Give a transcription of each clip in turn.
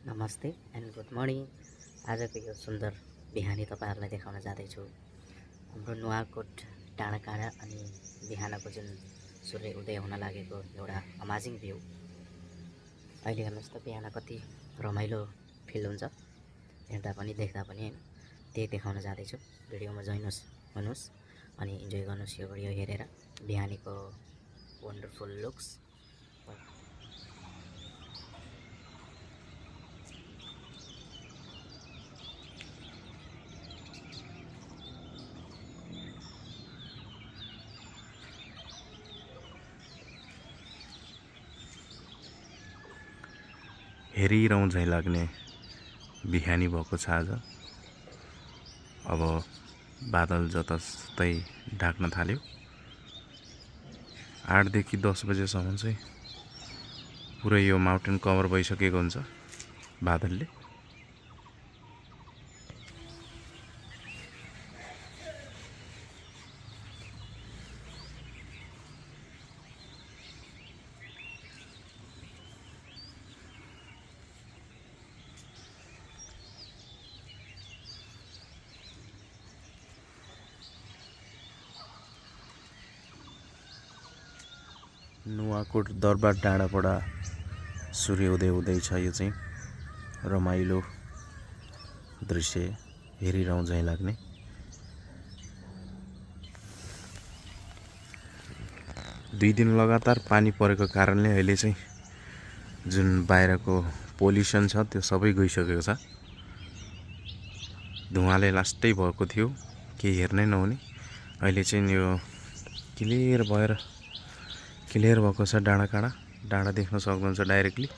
नमस्ते and good morning. आजको यो सुन्दर बिहानी तपाईँहरूलाई देखाउन जाँदैछु। हाम्रो नुवाकोट डाँडाकाँडा अनि बिहानको जुन सूर्य उदय हुन लागेको एउटा अमेजिङ भ्यू। अहिले हेर्नुहोस् त बिहान कति रमाइलो फिल हुन्छ, हेर्दा पनि देख्दा पनि होइन। त्यही देखाउन जाँदैछु। भिडियोमा जोइन हुनुहोस् अनि इन्जोय गर्नुहोस् यो भिडियो हेरेर बिहानीको वन्डरफुल लुक्स। हेरिरहँ झैँ लाग्ने बिहानी भएको छ आज। अब बादल जताततै ढाक्न थाल्यो। 8 देखि 10 बजेसम्म चाहिँ पुरै यो माउन्टेन कभर भइसकेको हुन्छ बादलले। नुवाकोट दरबार डाँडाबाट सूर्योदय हुँदैछ। यो चाहिँ रमाइलो दृश्य हेरिरहँ झैँ लाग्ने। दुई दिन लगातार पानी परेको कारणले अहिले चाहिँ जुन बाहिरको पोल्युसन छ त्यो सबै गइसकेको छ। धुवाले लास्टै भएको थियो, केही हेर्नै नहुने। अहिले चाहिँ यो क्लियर भएको छ। डाँडा देख्न सक्नुहुन्छ डाइरेक्टली।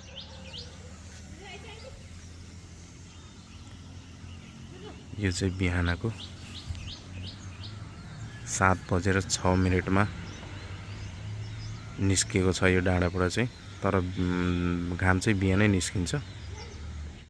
यो चाहिँ बिहानको 7:06 निस्केको छ यो डाँडाबाट चाहिँ। तर घाम चाहिँ बिहानै निस्किन्छ।